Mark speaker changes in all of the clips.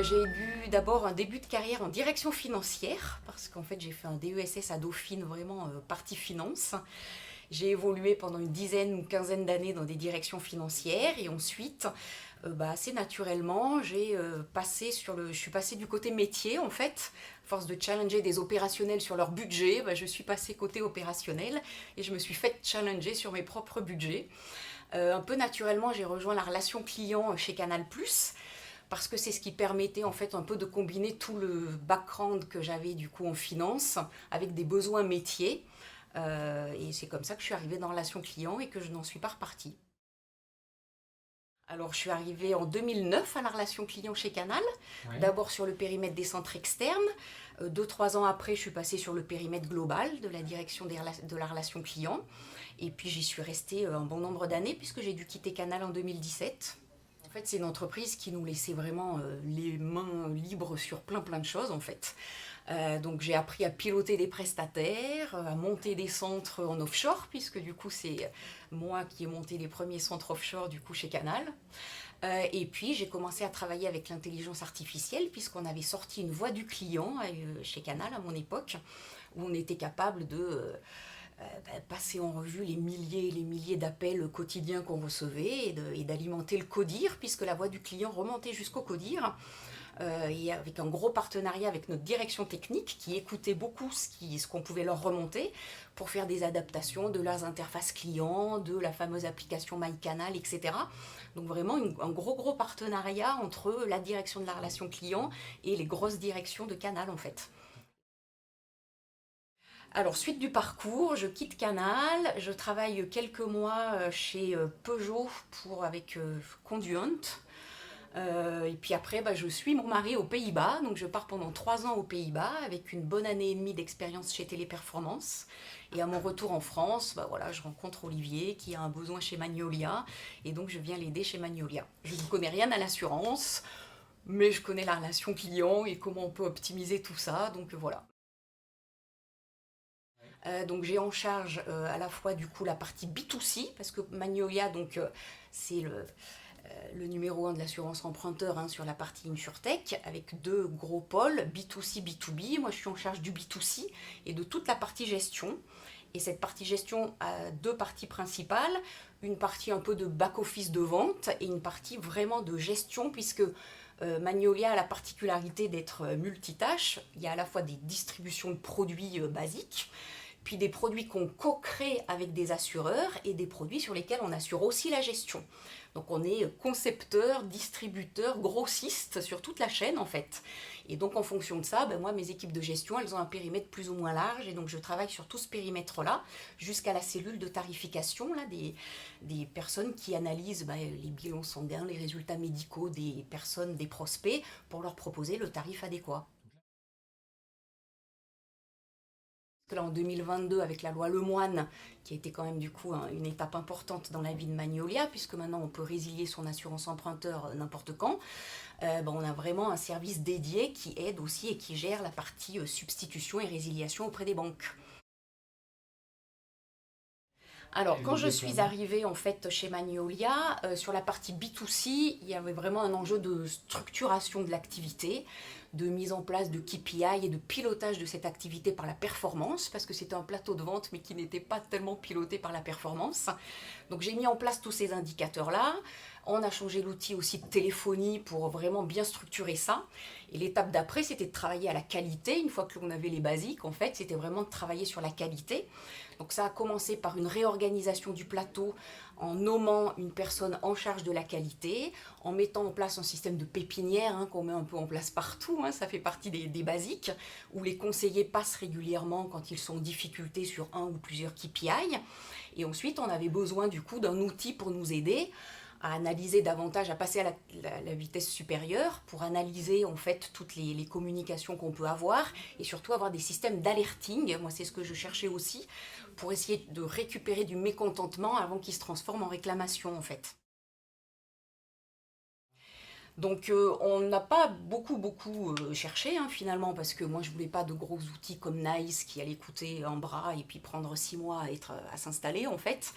Speaker 1: J'ai eu d'abord un début de carrière en direction financière, parce qu'en fait j'ai fait un DESS à Dauphine, vraiment partie finance. J'ai évolué pendant une dizaine ou quinzaine d'années dans des directions financières et ensuite, assez naturellement, je suis passée du côté métier en fait. À force de challenger des opérationnels sur leur budget, je suis passée côté opérationnel et je me suis fait challenger sur mes propres budgets. Un peu naturellement, j'ai rejoint la relation client chez Canal+, parce que c'est ce qui permettait en fait un peu de combiner tout le background que j'avais du coup en finance avec des besoins métiers. Et c'est comme ça que je suis arrivée dans relation client et que je n'en suis pas repartie. Alors, je suis arrivée en 2009 à la relation client chez Canal,
Speaker 2: Ouais.
Speaker 1: d'abord sur le périmètre des centres externes. 2, 3 ans après, je suis passée sur le périmètre global de la direction de la relation client. Et puis, j'y suis restée un bon nombre d'années puisque j'ai dû quitter Canal en 2017. En fait, c'est une entreprise qui nous laissait vraiment les mains libres sur plein de choses en fait. Donc j'ai appris à piloter des prestataires, à monter des centres en offshore, puisque du coup c'est moi qui ai monté les premiers centres offshore du coup chez Canal. Et puis j'ai commencé à travailler avec l'intelligence artificielle, puisqu'on avait sorti une voix du client chez Canal à mon époque, où on était capable de passer en revue les milliers et les milliers d'appels quotidiens qu'on recevait et d'alimenter le codir, puisque la voix du client remontait jusqu'au codir. Et avec un gros partenariat avec notre direction technique qui écoutait beaucoup ce qu'on pouvait leur remonter pour faire des adaptations de leurs interfaces clients, de la fameuse application MyCanal, etc. Donc vraiment un gros partenariat entre la direction de la relation client et les grosses directions de Canal en fait. Alors, suite du parcours, je quitte Canal, je travaille quelques mois chez Peugeot avec Conduent. Et puis après, je suis mon mari aux Pays-Bas, donc je pars pendant 3 ans aux Pays-Bas avec une bonne année et demie d'expérience chez Téléperformance. Et à mon retour en France, je rencontre Olivier qui a un besoin chez Magnolia et donc je viens l'aider chez Magnolia. Je ne connais rien à l'assurance, mais je connais la relation client et comment on peut optimiser tout ça, donc voilà. Donc j'ai en charge à la fois du coup la partie B2C, parce que Magnolia, c'est le numéro 1 de l'assurance emprunteur sur la partie InsurTech, avec 2 gros pôles, B2C, B2B. Moi, je suis en charge du B2C et de toute la partie gestion. Et cette partie gestion a 2 parties principales. Une partie un peu de back-office de vente et une partie vraiment de gestion, puisque Magnolia a la particularité d'être multitâche. Il y a à la fois des distributions de produits basiques, puis des produits qu'on co-crée avec des assureurs et des produits sur lesquels on assure aussi la gestion. Donc on est concepteur, distributeur, grossiste sur toute la chaîne en fait. Et donc en fonction de ça, moi mes équipes de gestion, elles ont un périmètre plus ou moins large et donc je travaille sur tout ce périmètre-là jusqu'à la cellule de tarification là, des personnes qui analysent les bilans sanguins, les résultats médicaux des personnes, des prospects pour leur proposer le tarif adéquat. Là, en 2022, avec la loi Lemoine, qui a été quand même du coup une étape importante dans la vie de Magnolia, puisque maintenant on peut résilier son assurance emprunteur n'importe quand, on a vraiment un service dédié qui aide aussi et qui gère la partie substitution et résiliation auprès des banques. Alors,
Speaker 2: Et
Speaker 1: quand
Speaker 2: le
Speaker 1: je suis
Speaker 2: déploiement?
Speaker 1: arrivée en fait chez Magnolia, sur la partie B2C, il y avait vraiment un enjeu de structuration de l'activité, de mise en place de KPI et de pilotage de cette activité par la performance, parce que c'était un plateau de vente mais qui n'était pas tellement piloté par la performance. Donc j'ai mis en place tous ces indicateurs-là. On a changé l'outil aussi de téléphonie pour vraiment bien structurer ça. Et l'étape d'après, c'était de travailler à la qualité. Une fois que l'on avait les basiques, en fait, c'était vraiment de travailler sur la qualité. Donc ça a commencé par une réorganisation du plateau en nommant une personne en charge de la qualité, en mettant en place un système de pépinière qu'on met un peu en place partout, ça fait partie des basiques, où les conseillers passent régulièrement quand ils sont en difficulté sur un ou plusieurs KPI. Et ensuite, on avait besoin du coup d'un outil pour nous aider à analyser davantage, à passer à la vitesse supérieure pour analyser en fait toutes les communications qu'on peut avoir et surtout avoir des systèmes d'alerting. Moi, c'est ce que je cherchais aussi pour essayer de récupérer du mécontentement avant qu'il se transforme en réclamation en fait. Donc on n'a pas beaucoup cherché finalement, parce que moi je voulais pas de gros outils comme Nice qui allaient coûter un bras et puis prendre 6 mois à s'installer en fait.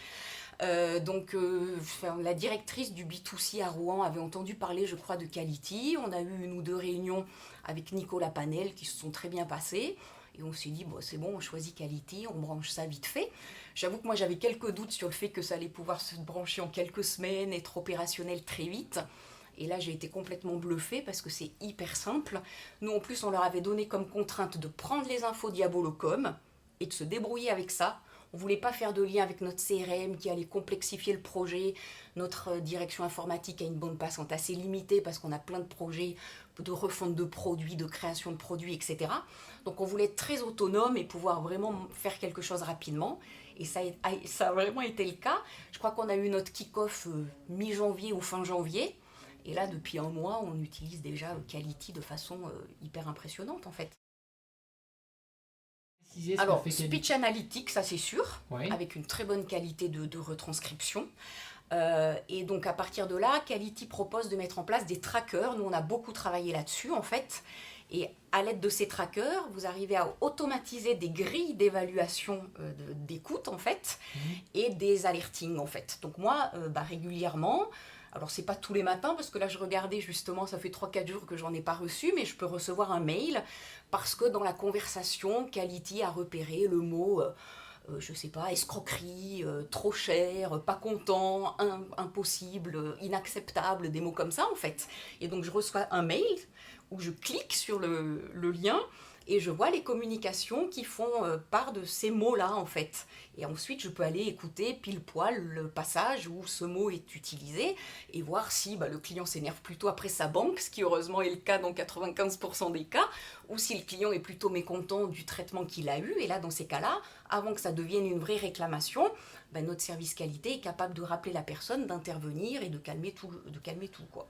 Speaker 1: La directrice du B2C à Rouen avait entendu parler, je crois, de Quality. On a eu 1 ou 2 réunions avec Nicolas Panel qui se sont très bien passées. Et on s'est dit, bon, c'est bon, on choisit Quality, on branche ça vite fait. J'avoue que moi, j'avais quelques doutes sur le fait que ça allait pouvoir se brancher en quelques semaines, être opérationnel très vite. Et là, j'ai été complètement bluffée parce que c'est hyper simple. Nous, en plus, on leur avait donné comme contrainte de prendre les infos Diabolocom et de se débrouiller avec ça. On ne voulait pas faire de lien avec notre CRM qui allait complexifier le projet. Notre direction informatique a une bande passante assez limitée parce qu'on a plein de projets de refonte de produits, de création de produits, etc. Donc on voulait être très autonome et pouvoir vraiment faire quelque chose rapidement. Et ça a vraiment été le cas. Je crois qu'on a eu notre kick-off mi-janvier ou fin janvier. Et là, depuis 1 mois, on utilise déjà Quality de façon hyper impressionnante en fait. Alors, speech analytics, ça c'est sûr, oui, avec une très bonne qualité de retranscription. Et donc à partir de là, Quality propose de mettre en place des trackers. Nous, on a beaucoup travaillé là-dessus en fait. Et à l'aide de ces trackers, vous arrivez à automatiser des grilles d'évaluation d'écoute en fait, et des alertings en fait. Donc moi, régulièrement, alors c'est pas tous les matins parce que là je regardais justement, ça fait 3-4 jours que j'en ai pas reçu, mais je peux recevoir un mail parce que dans la conversation, Quality a repéré le mot, je sais pas, escroquerie, trop cher, pas content, impossible, inacceptable, des mots comme ça en fait. Et donc je reçois un mail où je clique sur le lien et je vois les communications qui font part de ces mots-là en fait. Et ensuite, je peux aller écouter pile poil le passage où ce mot est utilisé et voir si le client s'énerve plutôt après sa banque, ce qui heureusement est le cas dans 95% des cas, ou si le client est plutôt mécontent du traitement qu'il a eu. Et là, dans ces cas-là, avant que ça devienne une vraie réclamation, notre service qualité est capable de rappeler la personne, d'intervenir et de calmer tout quoi.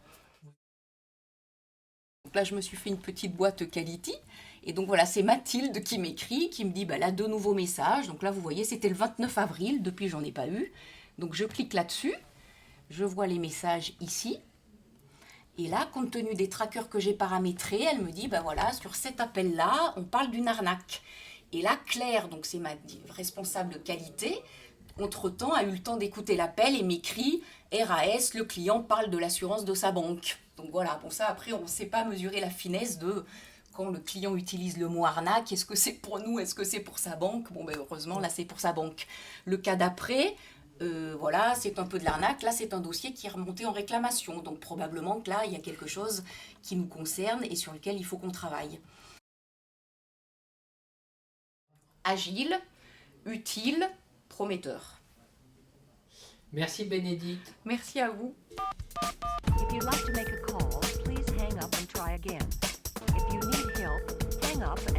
Speaker 1: Donc là, je me suis fait une petite boîte Quality. Et donc voilà, c'est Mathilde qui m'écrit, qui me dit, là, 2 nouveaux messages. Donc là, vous voyez, c'était le 29 avril, depuis, j'en ai pas eu. Donc je clique là-dessus, je vois les messages ici. Et là, compte tenu des trackers que j'ai paramétrés, elle me dit, voilà, sur cet appel-là, on parle d'une arnaque. Et là, Claire, donc c'est ma responsable qualité, entre-temps, a eu le temps d'écouter l'appel et m'écrit « RAS, le client parle de l'assurance de sa banque ». Donc voilà, bon ça après, on ne sait pas mesurer la finesse de quand le client utilise le mot arnaque, est-ce que c'est pour nous, est-ce que c'est pour sa banque? Heureusement, là c'est pour sa banque. Le cas d'après, voilà, c'est un peu de l'arnaque, là c'est un dossier qui est remonté en réclamation, donc probablement que là il y a quelque chose qui nous concerne et sur lequel il faut qu'on travaille. Agile, utile, prometteur.
Speaker 2: Merci Bénédicte.
Speaker 1: Merci à vous.
Speaker 3: If you'd like to make a call, please hang up and try again. If you need help, hang up and